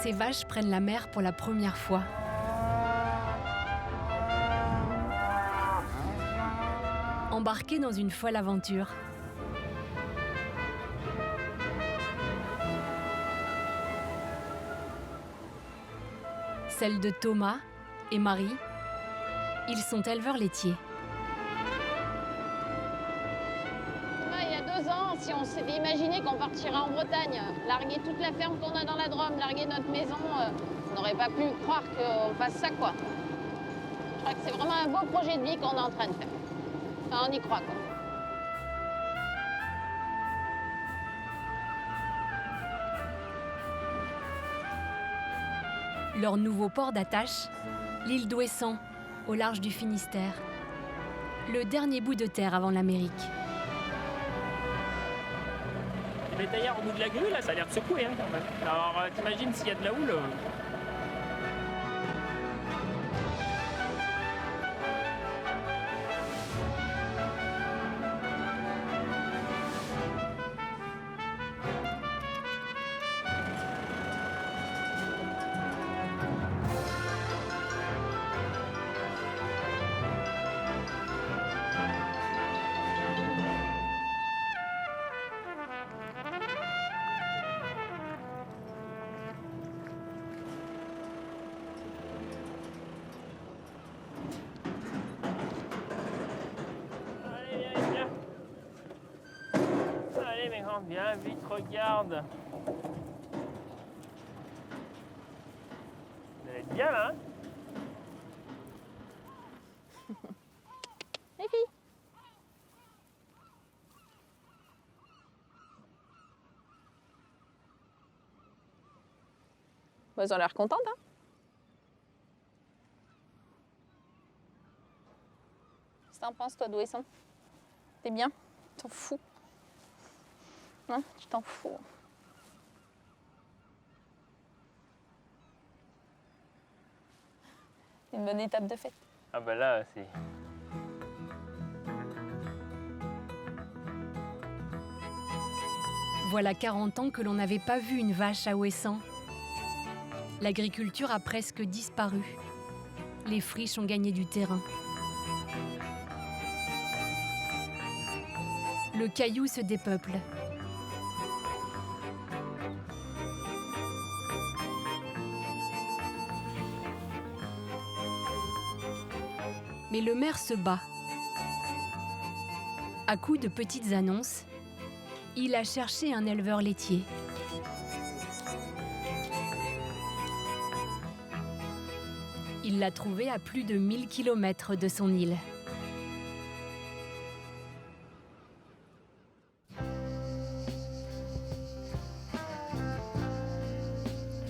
Ces vaches prennent la mer pour la première fois. Embarquées dans une folle aventure. Celle de Thomas et Marie. Ils sont éleveurs laitiers. Il y a 2 ans, si on s'était imaginé qu'on partirait en Bretagne, larguer toute la ferme qu'on a dans la Drôme, larguer notre maison, on n'aurait pas pu croire qu'on fasse ça, quoi. Je crois que c'est vraiment un beau projet de vie qu'on est en train de faire. Enfin, on y croit, quoi. Leur nouveau port d'attache, l'île d'Ouessant, au large du Finistère. Le dernier bout de terre avant l'Amérique. Les bétaillères au bout de la grue, là, ça a l'air de secouer hein, quand même. Alors, t'imagines s'il y a de la houle Viens, vite, regarde. Vous allez être bien, là, hein? Les filles. Bah, elles ont l'air contentes, hein? Qu'est-ce que t'en penses, toi, d'Ouessant? T'es bien? T'en fous? Non, tu t'en fous. C'est une bonne étape de fête. Ah bah là, c'est... Voilà 40 ans que l'on n'avait pas vu une vache à Ouessant. L'agriculture a presque disparu. Les friches ont gagné du terrain. Le caillou se dépeuple. Mais le maire se bat. À coups de petites annonces, il a cherché un éleveur laitier. Il l'a trouvé à plus de 1000 km de son île.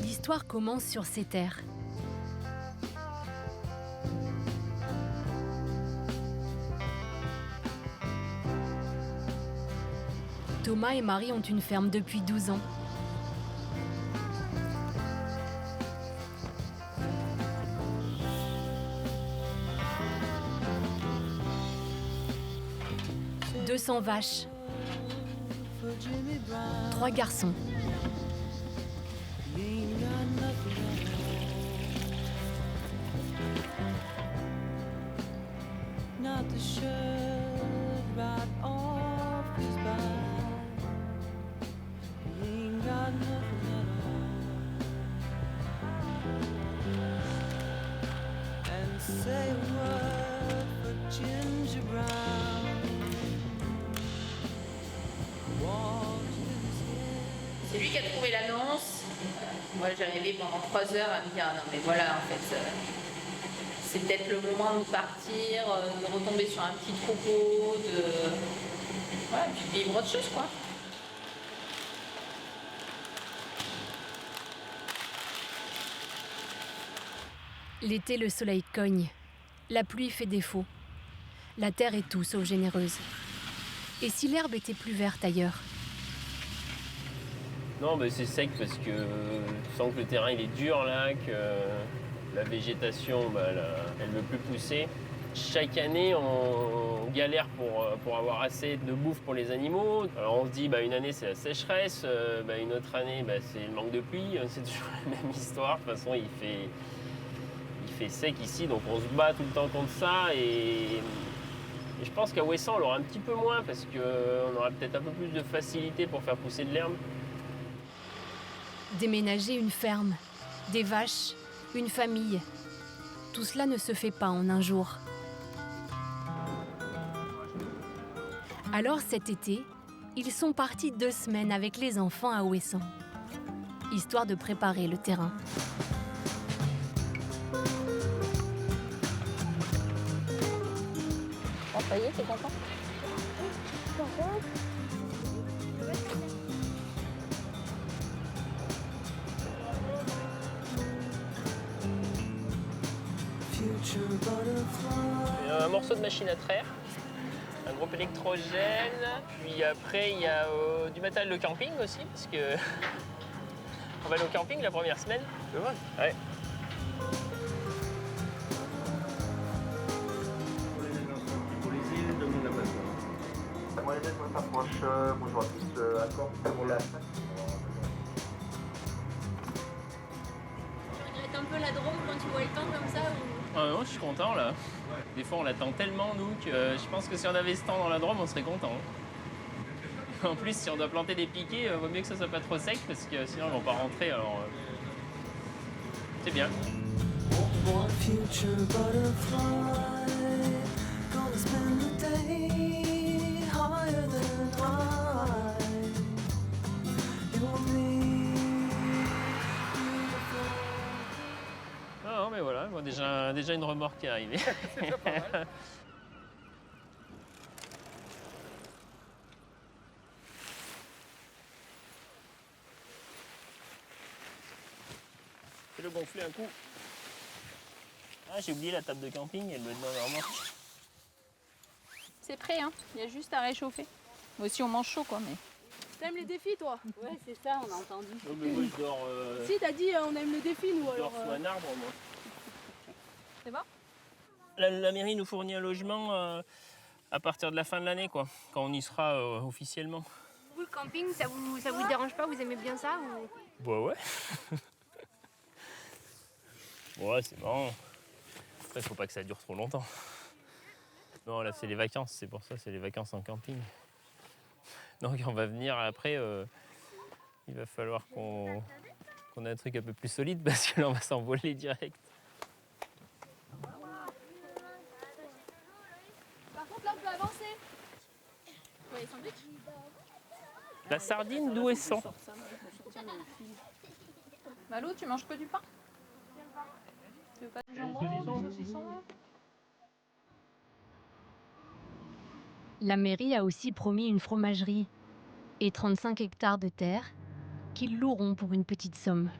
L'histoire commence sur ces terres. Thomas et Marie ont une ferme depuis 12 ans. « 200 vaches, 3 garçons. C'est lui qui a trouvé l'annonce. Moi, j'ai rêvé pendant 3 heures à me dire, ah non mais voilà, en fait, c'est peut-être le moment de partir, de retomber sur un petit troupeau, voilà, et puis de vivre autre chose, quoi. L'été, le soleil cogne. La pluie fait défaut. La terre est tout sauf généreuse. Et si l'herbe était plus verte ailleurs ? Non, mais c'est sec parce que tu sens que le terrain il est dur là, que la végétation, elle ne veut plus pousser. Chaque année, on galère pour avoir assez de bouffe pour les animaux. Alors on se dit, une année c'est la sécheresse, une autre année c'est le manque de pluie. C'est toujours la même histoire. De toute façon, il fait sec ici, donc on se bat tout le temps contre ça. Et je pense qu'à Ouessant, on l'aura un petit peu moins parce qu'on aura peut-être un peu plus de facilité pour faire pousser de l'herbe. Déménager une ferme, des vaches, une famille, tout cela ne se fait pas en un jour. Alors cet été, ils sont partis 2 semaines avec les enfants à Ouessant, histoire de préparer le terrain. Bon, ça y est, t'es content? Un morceau de machine à traire, un groupe électrogène, puis après il y a du matériel de camping aussi, parce que on va aller au camping la première semaine. C'est vrai? Ouais. Pour les îles de Monaco. Moi, les on s'approche, bonjour à tous, accord pour la fête. Tu regrettes un peu la Drôme quand tu vois le temps comme ça ou... Ah non, je suis content là. Des fois on l'attend tellement nous que je pense que si on avait ce temps dans la Drôme, on serait content. En plus, si on doit planter des piquets, vaut mieux que ça soit pas trop sec parce que sinon ils vont pas rentrer. Alors c'est bien. Non, mais voilà, bon, déjà une remorque qui est arrivée. C'est déjà pas mal. Fais-le gonfler un coup. Ah, j'ai oublié la table de camping, elle doit être dans la remorque. C'est prêt, hein. Il y a juste à réchauffer. Moi aussi, on mange chaud, quoi, mais... T'aimes les défis, toi? Ouais, c'est ça, on a entendu. Non, mais moi je dors, Si, t'as dit on aime le défi, nous, je alors. dors sous un arbre, moi. C'est bon? La mairie nous fournit un logement à partir de la fin de l'année, quoi, quand on y sera officiellement. Vous, le camping, ça vous dérange pas? Vous aimez bien ça ou... Bah ouais. Ouais, c'est marrant. Après, faut pas que ça dure trop longtemps. Non, là, c'est les vacances, c'est pour ça, c'est les vacances en camping. Donc, on va venir après. Il va falloir qu'on ait un truc un peu plus solide parce que là, on va s'envoler direct. Par contre, là, on peut avancer. Ouais, sandwich? La sardine d'Ouessant. Malou, tu manges que du pain? Tu veux pas du jambon, du saucisson? La mairie a aussi promis une fromagerie et 35 hectares de terre qu'ils loueront pour une petite somme.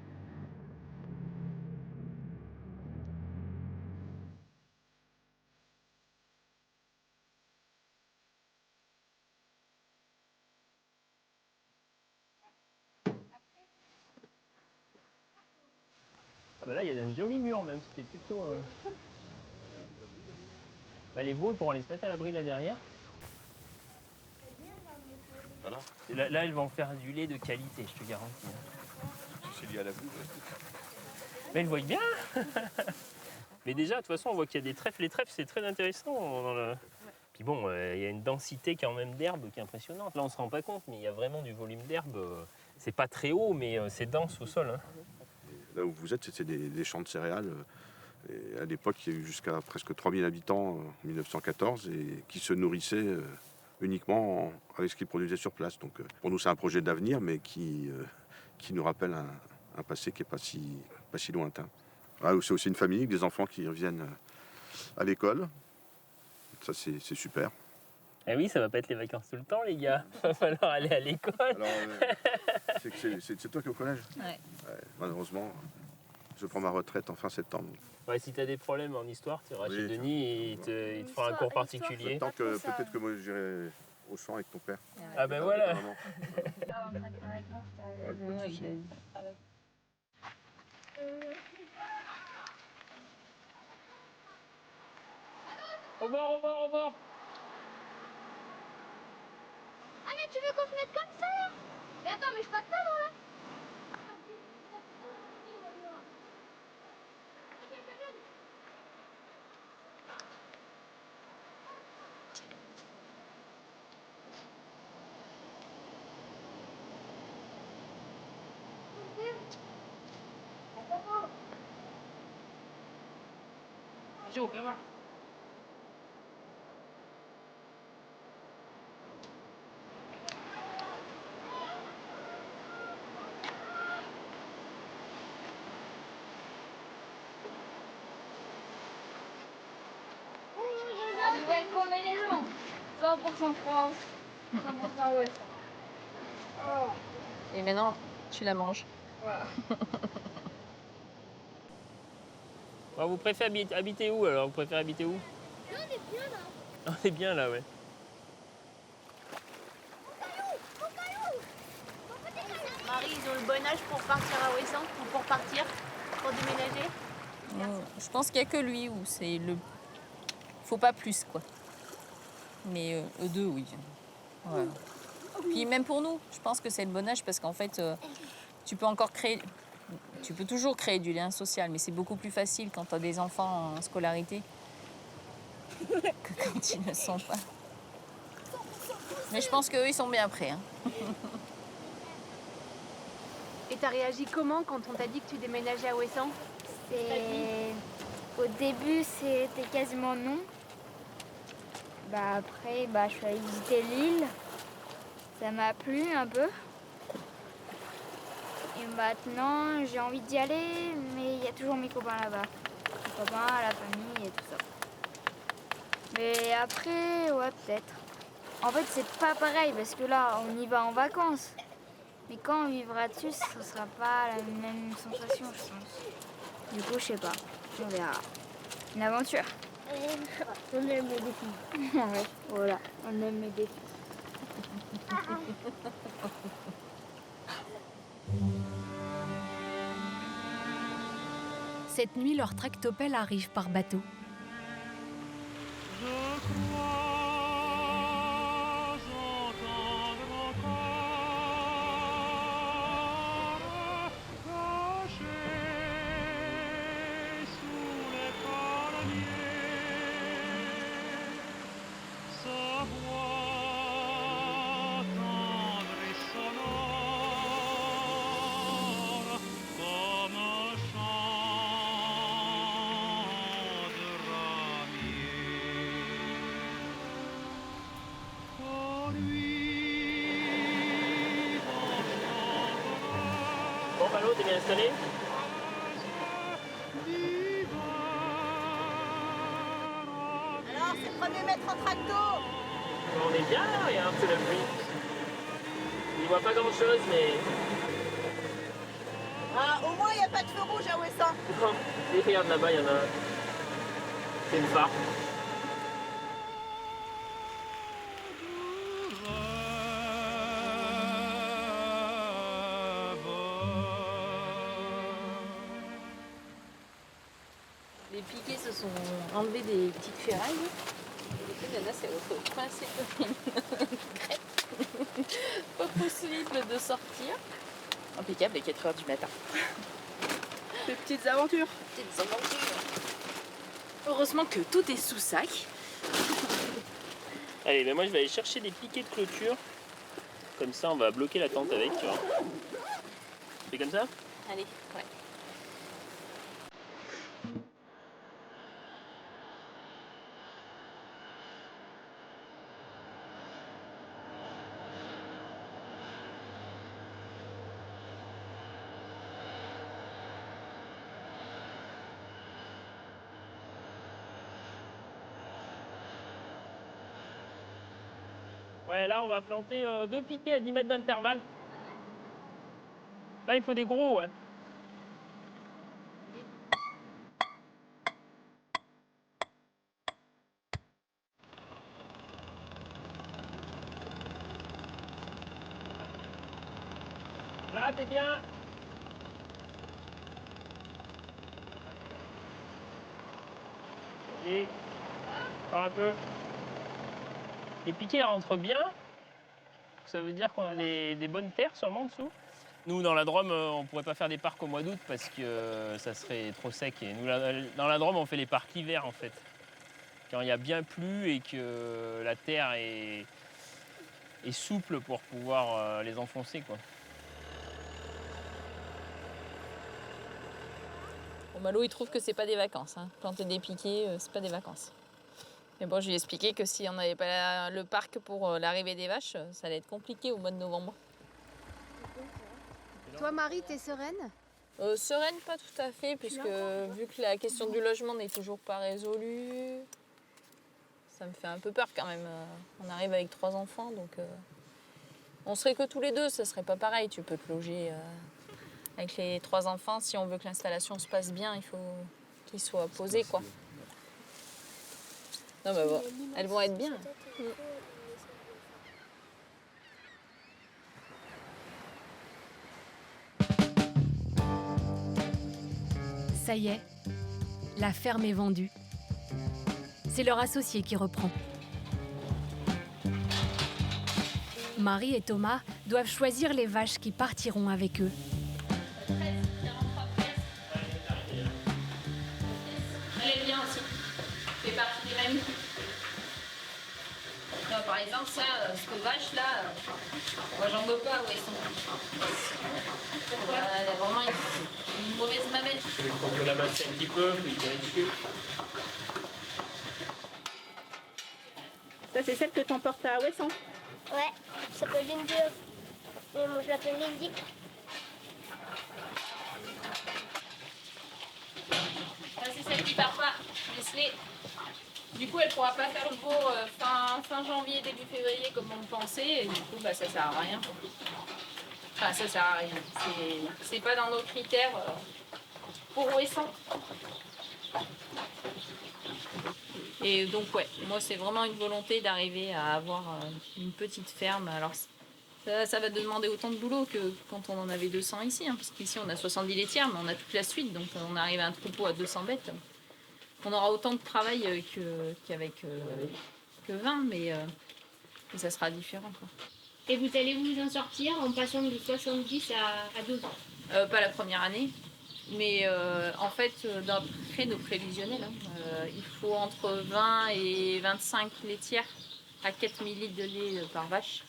Ah bah là, il y a un joli mur même, c'était plutôt... les veaux, pour les mettre à l'abri là derrière. Voilà. Et là, elles vont faire du lait de qualité, je te garantis. C'est lié à la boue. Mais elles voient bien. Mais déjà, de toute façon, on voit qu'il y a des trèfles. Les trèfles, c'est très intéressant. Puis bon, il y a une densité quand même d'herbe qui est impressionnante. Là, on se rend pas compte, mais il y a vraiment du volume d'herbe. C'est pas très haut, mais c'est dense au sol. Hein. Là où vous êtes, c'était des champs de céréales. Et à l'époque, il y a eu jusqu'à presque 3000 habitants en 1914 et qui se nourrissaient uniquement avec ce qu'ils produisaient sur place. Donc pour nous, c'est un projet d'avenir, mais qui nous rappelle un passé qui n'est pas si lointain. Ah, c'est aussi une famille avec des enfants qui reviennent à l'école. Ça, c'est super. Ah oui, ça va pas être les vacances tout le temps, les gars. Va falloir aller à l'école. Alors, c'est toi qui es au collège? Ouais. Malheureusement, je prends ma retraite en fin septembre. Ouais, si tu as des problèmes en histoire, tu iras Oui. chez Denis et il te fera un cours particulier. Tant que peut-être que moi j'irai au champ avec ton père. Ah ben voilà. Vraiment. bord, au bord, au bord. Ah mais tu veux qu'on se mette comme ça là? Mais attends, mais je passe pas dans là. Jo, viens voir. Nouvelle combinaison. 100% France. 100% ouest. Et maintenant, tu la manges. Bon, vous préférez habiter où alors? Vous préférez habiter où? Là, on est bien là. On est bien là, ouais. Marie, ils ont le bon âge pour partir à Ouessant ou pour partir, pour déménager? Je pense qu'il n'y a que lui où c'est le. Faut pas plus, quoi. Mais eux deux, oui. Ouais. Puis même pour nous, je pense que c'est le bon âge parce qu'en fait, tu peux encore créer. Tu peux toujours créer du lien social, mais c'est beaucoup plus facile quand tu as des enfants en scolarité que quand ils ne sont pas. Mais je pense qu'eux, ils sont bien prêts. Hein. Et t'as réagi comment quand on t'a dit que tu déménageais à Ouessant? Au début, c'était quasiment non. Après, je suis allée visiter l'île. Ça m'a plu un peu. Et maintenant, j'ai envie d'y aller, mais il y a toujours mes copains là-bas. Les copains, la famille et tout ça. Mais après, ouais, peut-être. En fait, c'est pas pareil parce que là, on y va en vacances. Mais quand on vivra dessus, ce sera pas la même sensation, je pense. Du coup, je sais pas. On verra. Une aventure. On aime les défis. Ouais, voilà, on aime les défis. Cette nuit, leur tractopelle arrive par bateau. Bon, Malo, t'es bien installé? Alors, c'est le premier mètre en tracto. On est bien là, regarde, c'est la pluie. On ne voit pas grand chose, mais. Ah, au moins, il n'y a pas de feu rouge à Ouessant. Non. Et regarde là-bas, il y en a un. C'est une phare. Les piquets se sont enlevés des petites ferrailles. Et du coup, Nana s'est retrouvée coincée comme une crêpe. Pas possible de sortir. Impeccable à 4h du matin. Des petites aventures. Petites aventures. Heureusement que tout est sous sac. Allez, ben moi je vais aller chercher des piquets de clôture. Comme ça, on va bloquer la tente avec, tu vois. C'est comme ça? Allez, ouais. Ouais, là on va planter 2 piquets à 10 mètres d'intervalle. Là il faut des gros, ouais. Là t'es bien. Et Encore un peu. Les piquets rentrent bien. Ça veut dire qu'on a des bonnes terres sûrement en dessous. Nous, dans la Drôme, on ne pourrait pas faire des parcs au mois d'août parce que ça serait trop sec. Et nous, dans la Drôme, on fait les parcs l'hiver en fait. Quand il y a bien plu et que la terre est souple pour pouvoir les enfoncer, quoi. Bon, Malo, il trouve que c'est pas des vacances. Hein. Planter des piquets, c'est pas des vacances. Mais bon, je lui ai expliqué que si on n'avait pas le parc pour l'arrivée des vaches, ça allait être compliqué au mois de novembre. Toi, Marie, t'es sereine? Sereine, pas tout à fait, puisque vu que la question du logement n'est toujours pas résolue, ça me fait un peu peur quand même. On arrive avec 3 enfants, donc on serait que tous les deux, ça serait pas pareil. Tu peux te loger avec les 3 enfants. Si on veut que l'installation se passe bien, il faut qu'ils soient posés, quoi. Non, mais bon, elles vont être bien. Ça y est, la ferme est vendue. C'est leur associé qui reprend. Marie et Thomas doivent choisir les vaches qui partiront avec eux. Elle est bien aussi. Fait partie des mêmes. Non, par exemple, ça, cette vache là, moi j'en veux pas où elles sont. Pourquoi elle a vraiment une mauvaise mamelle. Il faut que la masse un petit peu, puis tirer dessus. Ça, c'est celle que t'emportes à Ouessant. Ouais, ça s'appelle Lindy. Mais moi, je l'appelle Lindy. Ça, c'est celle qui part pas. Laisse-les. Du coup, elle ne pourra pas faire le beau fin janvier, début février comme on le pensait. Et du coup, bah, ça sert à rien. Enfin, ça sert à rien. C'est pas dans nos critères pour Ouessant. Et donc, ouais, moi, c'est vraiment une volonté d'arriver à avoir une petite ferme. Alors, ça va demander autant de boulot que quand on en avait 200 ici. Hein, parce qu'ici, on a 70 laitières, mais on a toute la suite. Donc, on arrive à un troupeau à 200 bêtes. On aura autant de travail qu'avec que 20, mais ça sera différent, quoi. Et vous allez vous en sortir en passant de 70 à 12 ans? Pas la première année, mais en fait, d'après nos prévisionnels, il faut entre 20 et 25 laitières à 4000 litres de lait par vache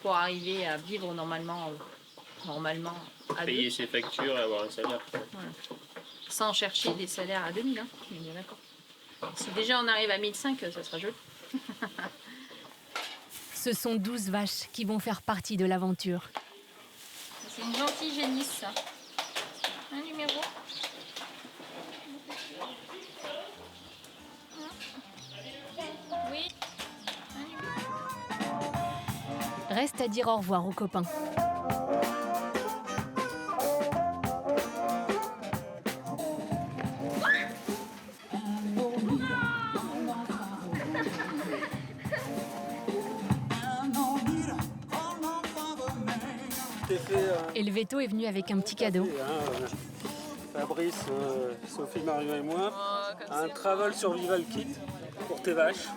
pour arriver à vivre normalement à Payer 2. ses factures et avoir un salaire. Voilà. Sans chercher des salaires à 2000, hein. On est bien d'accord. Si déjà on arrive à 1005, ça sera joli. Ce sont 12 vaches qui vont faire partie de l'aventure. C'est une gentille génisse, ça. Un numéro. Oui. Un numéro. Reste à dire au revoir aux copains. Et le veto est venu avec un petit cadeau. Fabrice, Sophie, Marion et moi, un c'est travel survival kit pour tes vaches.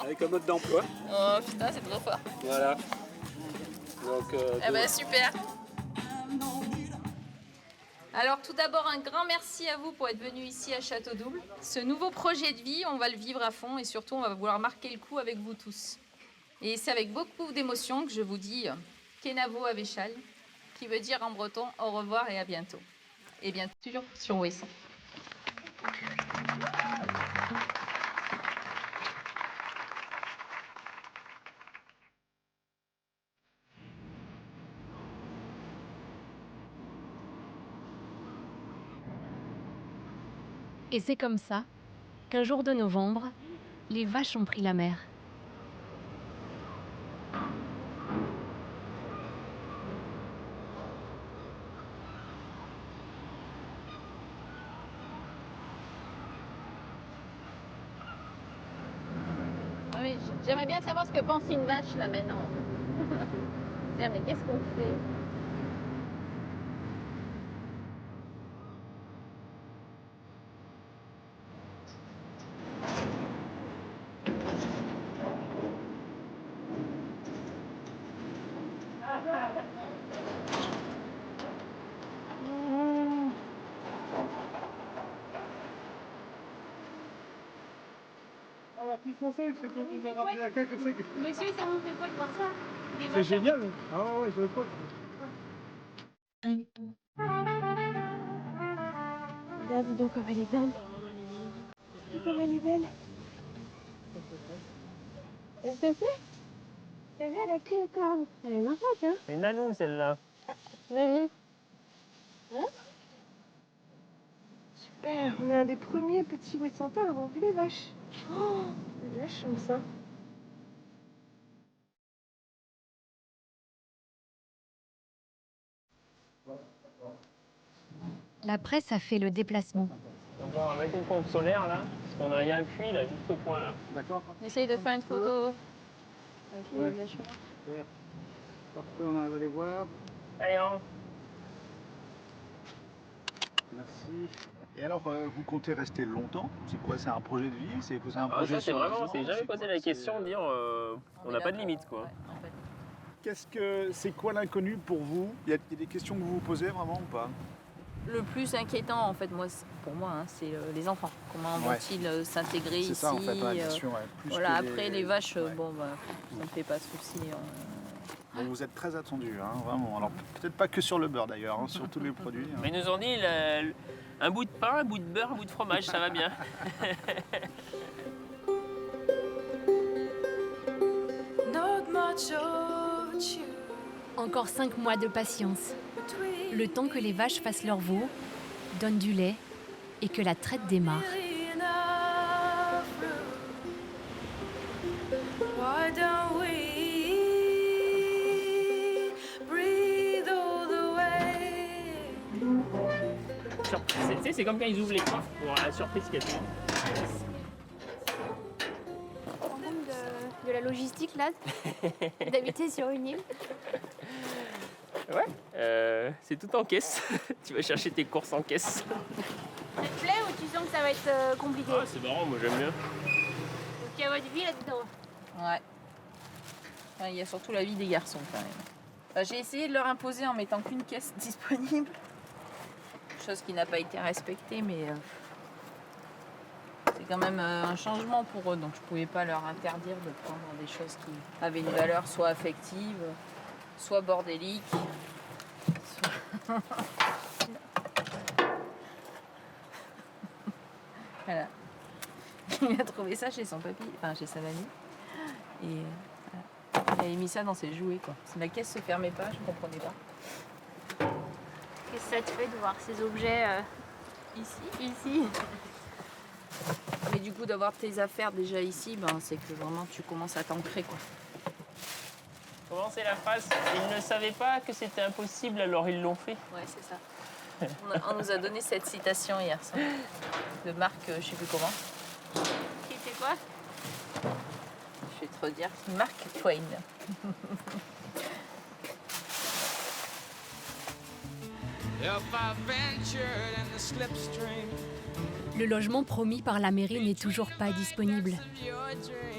Avec un mode d'emploi. Oh putain, c'est trop fort. Voilà. Donc, Eh ben super. Alors tout d'abord, un grand merci à vous pour être venus ici à Château Double. Ce nouveau projet de vie, on va le vivre à fond et surtout, on va vouloir marquer le coup avec vous tous. Et c'est avec beaucoup d'émotion que je vous dis Kenavo Avechal, qui veut dire en breton au revoir et à bientôt. Et bien toujours sur Ouessant. Et c'est comme ça qu'un jour de novembre, les vaches ont pris la mer. Ah oui, j'aimerais bien savoir ce que pense une vache là maintenant. Tiens, mais qu'est-ce qu'on fait? Monsieur, ça vous fait quoi de voir ça? C'est génial. Ah ouais, je veux pas. Regarde donc comme elle est belle. Comme elle est belle. Elle te plaît? T'as vu, elle a pris le corps. Elle est marrante, hein? C'est nanou celle-là. Vas-y. Hein? Super, on est un des premiers petits Wessantins à avoir vu les vaches. Oh, les vaches comme ça. La presse a fait le déplacement. Donc on va mettre une pompe solaire là, parce qu'on a rien un puits là, juste au coin là. D'accord. Essaye de faire une photo. Ouais. Parfait, on arrive à les voir. Allez, on. Merci. Et alors, vous comptez rester longtemps? C'est quoi? C'est un projet de vie? C'est un Ah, projet ça c'est sur vraiment, 10 on ans? s'est jamais C'est posé quoi? la question de dire on n'a pas de limite quoi. Ouais, en fait. C'est quoi l'inconnu pour vous? Il y a des questions que vous vous posez vraiment ou pas? Le plus inquiétant, en fait, pour moi, hein, c'est les enfants. Comment Ouais. vont-ils s'intégrer ici? C'est ça en fait, ouais, bien sûr. Ouais. Plus Voilà, que après les vaches, ouais. bon, bah, ça ne fait pas de souci. Bon, vous êtes très attendus, hein, vraiment. Alors peut-être pas que sur le beurre d'ailleurs, hein, sur tous les produits. Hein. Mais ils nous ont dit un bout de pain, un bout de beurre, un bout de fromage, ça va bien. Encore 5 mois de patience. Le temps que les vaches fassent leur veau, donnent du lait et que la traite démarre. C'est comme quand ils ouvrent les coffres pour la surprise qu'il y a dedans. Tu te rends compte de la logistique là? D'habiter sur une île? Ouais, c'est tout en caisse. Tu vas chercher tes courses en caisse. Ça te plaît ou tu sens que ça va être compliqué? Ah, c'est marrant, moi j'aime bien. Donc il y a votre vie là-dedans. Ouais. Enfin, il y a surtout la vie des garçons quand même. Enfin, j'ai essayé de leur imposer en mettant qu'une caisse disponible. Chose qui n'a pas été respectée, mais c'est quand même un changement pour eux. Donc je pouvais pas leur interdire de prendre des choses qui avaient une valeur soit affective, soit bordélique. Voilà. Il a trouvé ça chez son papy, enfin chez sa mamie. Et voilà. Il avait mis ça dans ses jouets quoi. Si la caisse se fermait pas, je comprenais pas. Qu'est-ce que ça te fait de voir ces objets ici? Mais du coup d'avoir tes affaires déjà ici, ben, c'est que vraiment tu commences à t'ancrer quoi. Comment c'est la phrase? Ils ne savaient pas que c'était impossible, alors ils l'ont fait. Ouais, c'est ça. On nous a donné cette citation hier soir de Marc, je sais plus comment. Qui était quoi? Je vais te redire, Mark Twain. Le logement promis par la mairie n'est toujours pas disponible.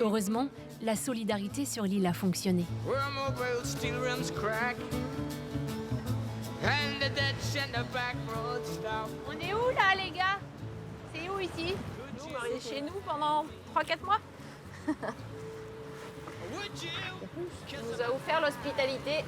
Heureusement, la solidarité sur l'île a fonctionné. On est où là les gars? C'est où ici? C'est chez nous pendant 3-4 mois. On nous a offert l'hospitalité.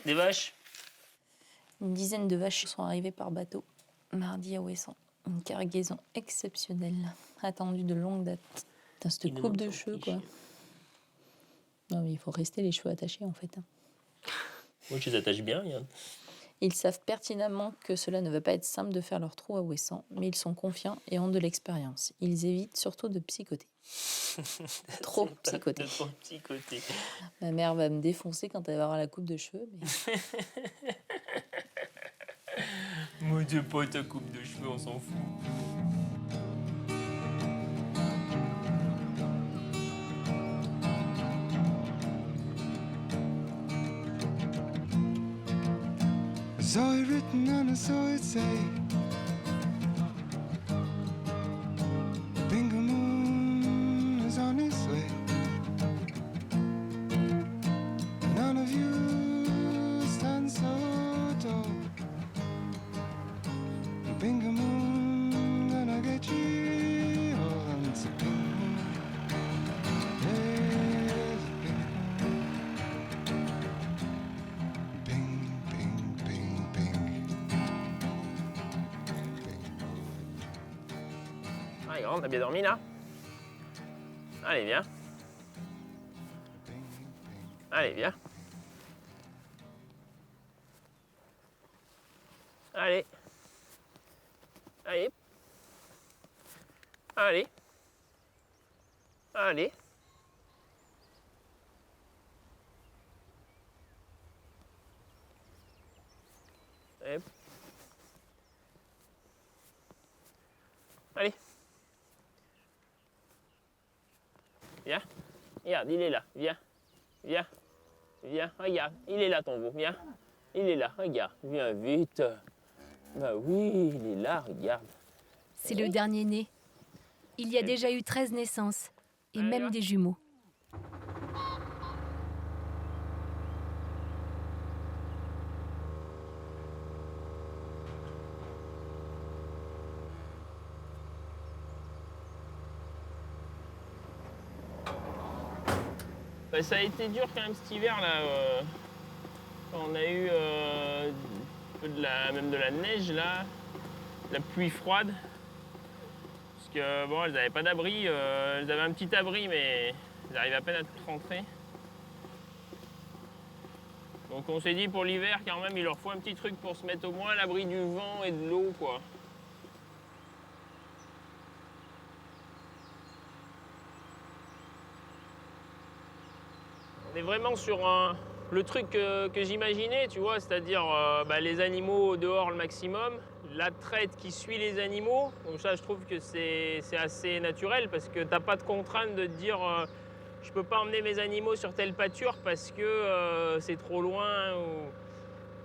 Des vaches. Une dizaine de vaches sont arrivées par bateau mardi à Ouessant. Une cargaison exceptionnelle, attendue de longue date. Putain, cette coupe de cheveux, quoi. Non, mais il faut rester les cheveux attachés, en fait. Moi, je les attache bien, regarde. Ils savent pertinemment que cela ne va pas être simple de faire leur trou à Ouessant, mais ils sont confiants et ont de l'expérience. Ils évitent surtout de psychoter. Trop psychoter. Trop psychoter. Ma mère va me défoncer quand elle va avoir la coupe de cheveux. Mais... Moi, t'es pas ta coupe de cheveux, on s'en fout. saw it written and I saw it say, Bingo Moon is on its way. None of you stand so tall. Bingo Moon, gonna get you all. It's a Bingo Moon. Yes, Bingo Moon. Bing, bing, bing, Allez, grande, t'as bien dormi là? Allez, viens. Allez, viens. Allez. Allez. Allez. Allez. Hop. Allez. Viens. Regarde, il est là. Viens. Viens. Viens. Regarde, il est là ton veau. Viens. Il est là. Regarde. Viens vite. Bah oui, il est là. Regarde. C'est le dernier né. Il y a déjà eu 13 naissances, et même des jumeaux. Bah, ça a été dur quand même cet hiver là. Quand on a eu un peu même de la neige là, de la pluie froide. Parce que bon, elles n'avaient pas d'abri, elles avaient un petit abri mais elles arrivaient à peine à tout rentrer. Donc on s'est dit pour l'hiver quand même il leur faut un petit truc pour se mettre au moins à l'abri du vent et de l'eau quoi. On est vraiment sur le truc que j'imaginais, tu vois, c'est-à-dire les animaux dehors le maximum, la traite qui suit les animaux. Donc ça, je trouve que c'est assez naturel parce que t'as pas de contrainte de te dire je peux pas emmener mes animaux sur telle pâture parce que c'est trop loin. Ou...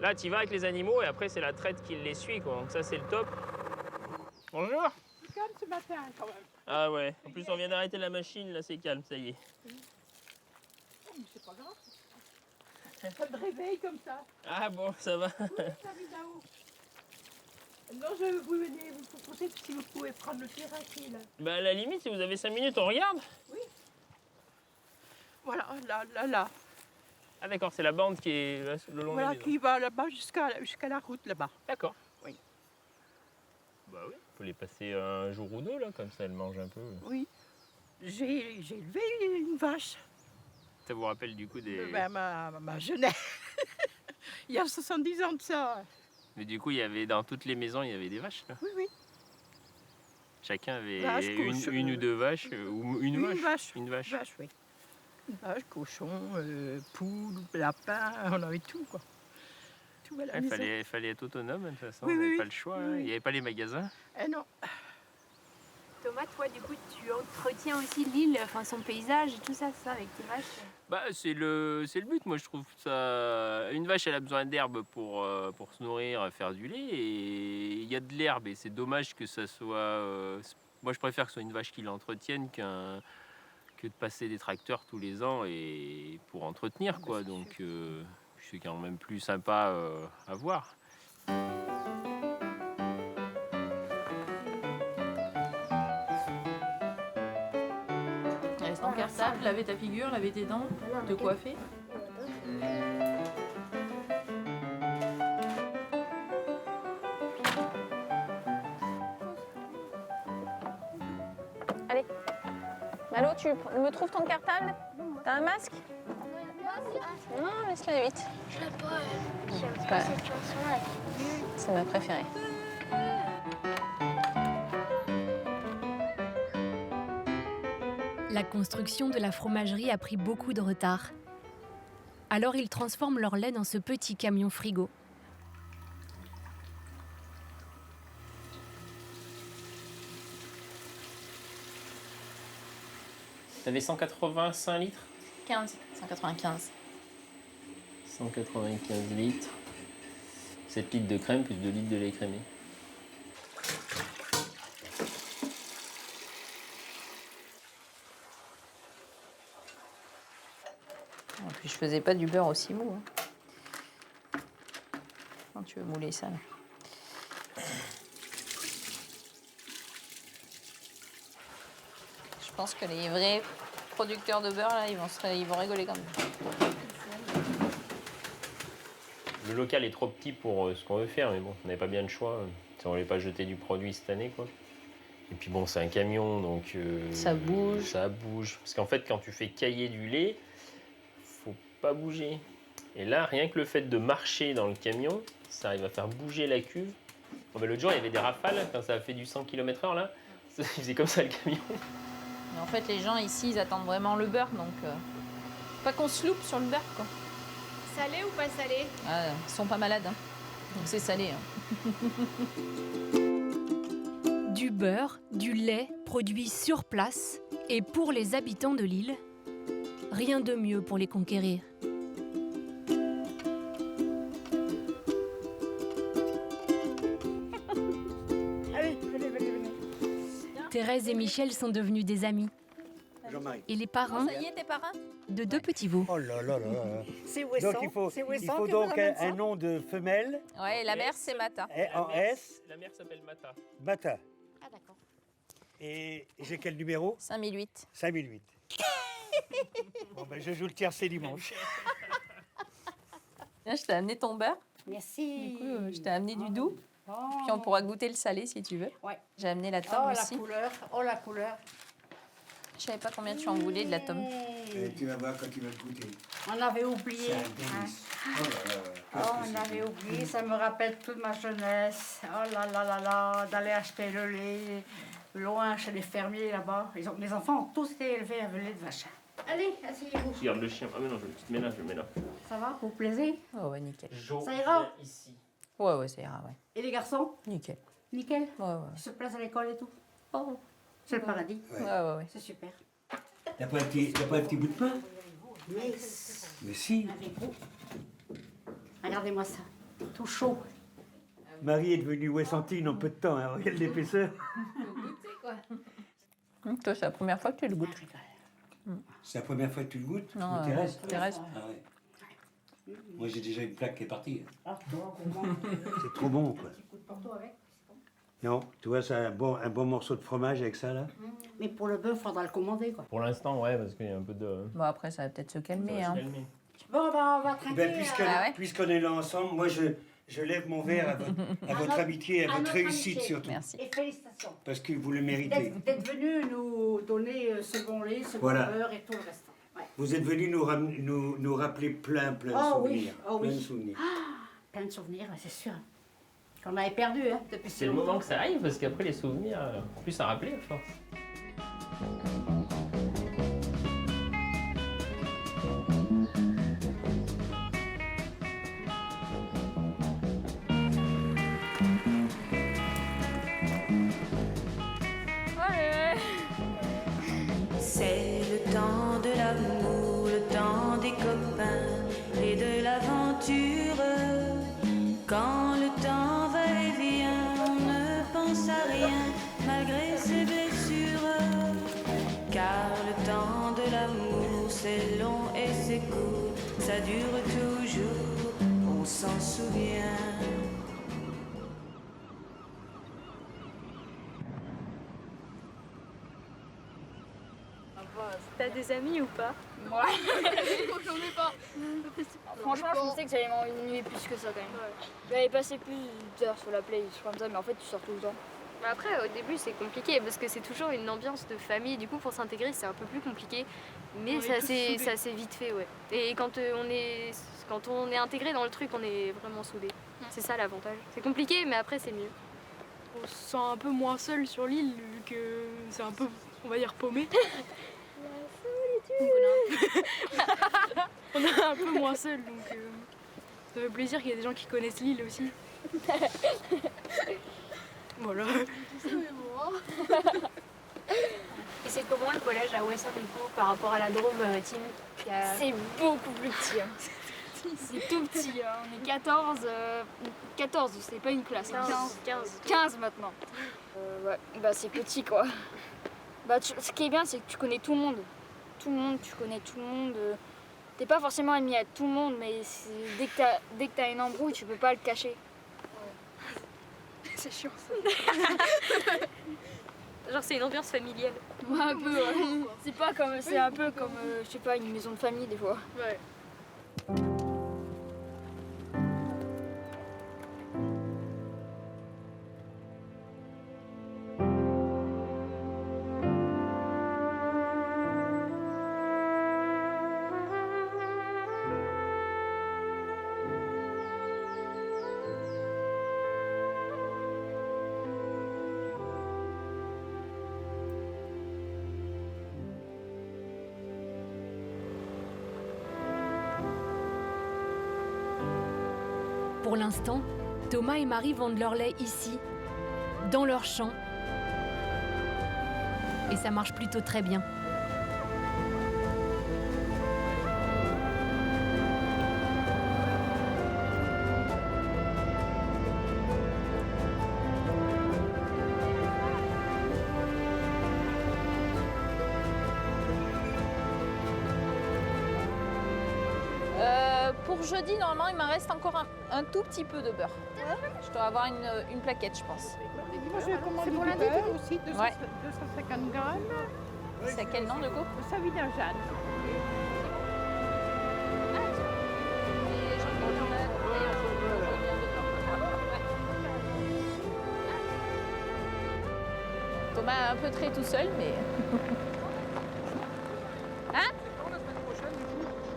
Là, tu vas avec les animaux et après, c'est la traite qui les suit, quoi. Donc ça, c'est le top. Bonjour. C'est calme ce matin, quand même. Ah ouais, en plus, on vient d'arrêter la machine, là, c'est calme, ça y est. Mais c'est pas grave. Ça te réveille comme ça. Ah bon, ça va. Oui, ça vient là-haut. Non, vous venez vous proposer si vous pouvez prendre le terrain qui est là. Bah à la limite, si vous avez 5 minutes, on regarde. Oui. Voilà, là. Ah d'accord, c'est la bande qui est là, le long de la Voilà, maison. qui va là-bas jusqu'à la route là-bas. D'accord. Oui. Bah oui. Faut les passer un jour ou deux là, comme ça elles mangent un peu. Oui. J'ai élevé une vache. Ça vous rappelle du coup des... Ma jeunesse. Il y a 70 ans de ça. Mais du coup, il y avait dans toutes les maisons, il y avait des vaches là. Oui, oui. Chacun avait Vache, une ou deux vaches ou une vache. Une vache, oui. Une vache, cochon, poule, lapin, on avait tout quoi. Tout à la maison. Il fallait être autonome de toute façon, Oui, on n'avait oui, pas le choix, oui. il n'y avait pas les magasins. Non. Thomas, toi, du coup, tu entretiens aussi l'île, enfin son paysage et tout ça, avec tes vaches. Bah, c'est le but, moi je trouve ça. Une vache, elle a besoin d'herbe pour se nourrir, faire du lait, et il y a de l'herbe, et c'est dommage que ça soit. Moi je préfère que ce soit une vache qui l'entretienne que de passer des tracteurs tous les ans et pour entretenir, quoi. Donc c'est quand même plus sympa à voir. Reste ton cartable, laver ta figure, laver tes dents, te coiffer. Allez. Malo, tu me trouves ton cartable? T'as un masque? Non, laisse-le vite. Je l'aime pas. J'aime Ouais. pas cette chanson-là. C'est ma préférée. La construction de la fromagerie a pris beaucoup de retard. Alors ils transforment leur lait dans ce petit camion frigo. T'avais 185 litres? 195. 195 litres. 7 litres de crème plus 2 litres de lait crémé. Et puis je faisais pas du beurre aussi mou. Hein. Quand tu veux mouler ça. Là. Je pense que les vrais producteurs de beurre, là, ils vont rigoler quand même. Le local est trop petit pour ce qu'on veut faire, mais bon, on n'avait pas bien le choix. Si on voulait pas jeter du produit cette année, quoi. Et puis bon, c'est un camion, donc... ça bouge. Ça bouge. Parce qu'en fait, quand tu fais cailler du lait, faut pas bouger. Et là, rien que le fait de marcher dans le camion, ça arrive à faire bouger la cuve. Bon, ben, l'autre jour, il y avait des rafales, quand ça a fait du 100 km/h, là. Il faisait comme ça, le camion. Mais en fait, les gens ici, ils attendent vraiment le beurre, donc... Pas qu'on se loupe sur le beurre, quoi. Salé ou pas salé? Ah, ils sont pas malades, hein. Donc c'est salé. Hein. Du beurre, du lait produit sur place et pour les habitants de l'île, rien de mieux pour les conquérir. Allez, venez. Thérèse et Michel sont devenus des amis. Jean-Marie. Et les parrains Ça y est, tes parrains? de 2 petits veaux. Oh là là là. C'est Donc Wesson. il faut que donc vous amène ça un nom de femelle Ouais, la mère, c'est Mata. en S, La mère s'appelle Mata. Mata. Ah, d'accord. Et j'ai quel numéro? 5008. 5008. Bon ben je joue le tiercé dimanche. Là, je t'ai amené ton beurre. Merci. Du coup, je t'ai amené du doux. Puis on pourra goûter le salé si tu veux. Ouais. J'ai amené la Oh, tome la aussi. couleur. Oh, la couleur. Je savais pas combien tu en voulais de la tome. Tu vas voir quand tu vas le goûter. On avait oublié. C'est un délice. Oh là là. Oh, on avait oublié, ça me rappelle toute ma jeunesse. Oh là là là là, d'aller acheter le lait loin chez les fermiers là-bas. Mes enfants ont tous été élevés avec le lait de vache. Allez, asseyez-vous. Tu gardes le chien. Ah mais non, je te mets là, je le mets là. Ça va, vous plaisez? Oh ouais, nickel. Ça ira? Ici. Ouais, ça ira, ouais. Et les garçons? Nickel. Nickel? Ouais. Ils se placent à l'école et tout? Oh, c'est le paradis. Ouais. C'est super. T'as pas un petit bout de pain? Mais si. Regardez-moi ça, tout chaud. Marie est devenue Wessantine en peu de temps, hein. Regarde l'épaisseur. Toi, c'est la première fois que tu le goûtes. C'est la première fois que tu le goûtes? Non, Thérèse? Thérèse. Ah ouais. Moi j'ai déjà une plaque qui est partie. Ah, toi, comment? C'est trop bon quoi. Porto avec. Non, tu vois, c'est un bon morceau de fromage avec ça là. Mais pour le bœuf, faudra le commander quoi. Pour l'instant, ouais, parce qu'il y a un peu de... Bon, après, ça va peut-être se calmer. Hein. Bon, ben, on va trinquer. Ben, ouais. puisqu'on est là ensemble, moi je lève mon verre à votre amitié, à votre notre réussite amitié. surtout. Merci. Et félicitations. Parce que vous le méritez. D'être venu nous donner ce bon lait, ce Voilà. bon beurre et tout le reste. Ouais. Vous êtes venu nous rappeler plein de Oh oui, souvenirs. oh oui. Plein de souvenirs. Plein de souvenirs, c'est sûr. Qu'on avait perdu hein, depuis C'est le moment que ça arrive, parce qu'après les souvenirs, plus à rappeler à force. C'est le temps de l'amour, le temps des copains et de l'aventure. Quand le temps va et vient, on ne pense à rien malgré ses blessures. Car le temps de l'amour, c'est long et c'est court, ça dure toujours, on s'en souvient. T'as des amis ou pas? Moi, j'en ai pas. Franchement, je pensais que j'allais m'ennuyer plus que ça quand même. J'avais passé plus d'heures sur la play, je comme ça, mais en fait, tu sors tout le temps. Mais après, au début, c'est compliqué parce que c'est toujours une ambiance de famille. Du coup, pour s'intégrer, c'est un peu plus compliqué. Mais ça s'est vite fait, ouais. Et quand on est intégré dans le truc, on est vraiment soudés. C'est ça l'avantage. C'est compliqué, mais après, c'est mieux. On se sent un peu moins seul sur l'île, vu que c'est un peu, on va dire, paumé. On est un peu moins seul, donc ça fait plaisir qu'il y ait des gens qui connaissent l'île aussi. Voilà. Et c'est comment le collège à Ouessant du coup par rapport à la Drôme maritime? C'est beaucoup plus petit. Hein. C'est tout petit, hein. On est 14. 14, c'est pas une classe. 15 maintenant. Ouais, bah c'est petit quoi. Bah, ce qui est bien, c'est que tu connais tout le monde. Tout le monde, tu connais tout le monde. T'es pas forcément ennemi à tout le monde, mais dès que t'as une embrouille, tu peux pas le cacher. C'est chiant ça. Genre c'est une ambiance familiale. Ouais, un peu, ouais. C'est un peu comme, je sais pas, une maison de famille des fois. Ouais. Pour l'instant, Thomas et Marie vendent leur lait ici, dans leur champ. Et ça marche plutôt très bien. Pour jeudi, normalement, il m'en reste encore un tout petit peu de beurre. Je dois avoir une plaquette, je pense. Moi, je vais commander du beurre aussi, 250 grammes. C'est à quel nom, du coup? Savina Jeanne. Thomas a un peu trait tout seul, mais... Hein?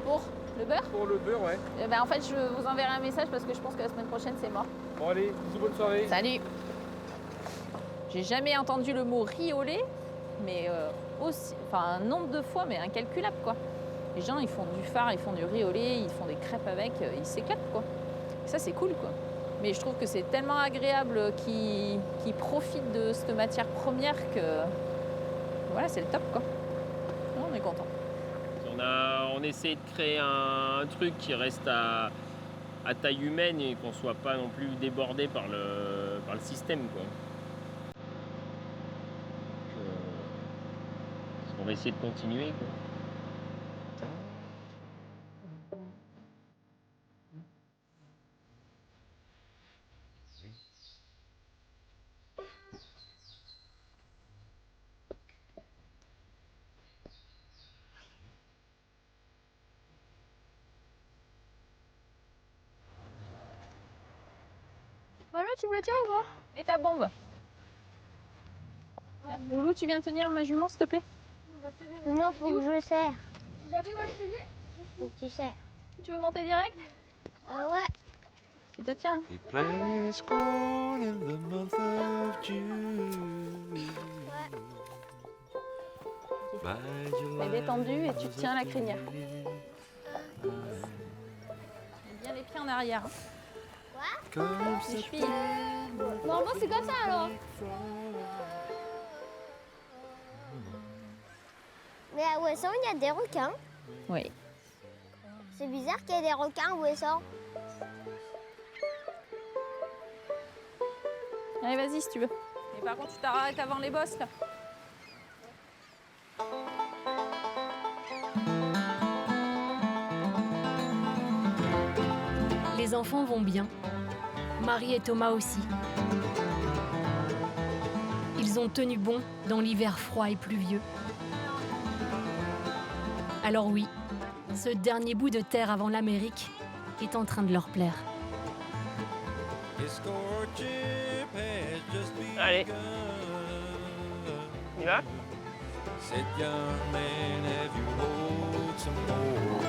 Pour le beurre? Pour le beurre, ouais. En fait, je vous enverrai un message parce que je pense que la semaine prochaine, c'est mort. Bon, allez, bisous, bonne soirée. Salut! J'ai jamais entendu le mot riz au lait, mais un nombre de fois, mais incalculable, quoi. Les gens, ils font du phare, ils font du riz au lait, ils font des crêpes avec, ils s'éclatent, quoi. Et ça, c'est cool, quoi. Mais je trouve que c'est tellement agréable qu'ils profitent de cette matière première que... Voilà, c'est le top, quoi. On est content. On essaie de créer un truc qui reste à taille humaine et qu'on soit pas non plus débordé par le système, quoi. On va essayer de continuer, quoi. Voilà, tu me la tiens ou quoi? Et ta bombe? Loulou, tu viens tenir ma jument, s'il te plaît? Non, faut que je serre. Faut que tu serres. Tu veux monter direct? Ouais. Tu te tiens. He plants corn in the month of June. Tu es détendu et tu tiens la crinière. Mets bien les pieds en arrière. Quoi? Les chevilles. Normalement, c'est comme ça alors. Mais à Ouessant, il y a des requins. Oui. C'est bizarre qu'il y ait des requins à Ouessant. Allez, vas-y si tu veux. Mais par contre, tu t'arrêtes avant les bosses là. Les enfants vont bien. Marie et Thomas aussi. Ils ont tenu bon dans l'hiver froid et pluvieux. Alors oui, ce dernier bout de terre avant l'Amérique est en train de leur plaire. Allez. On y va? Said, young man, have you hold some more?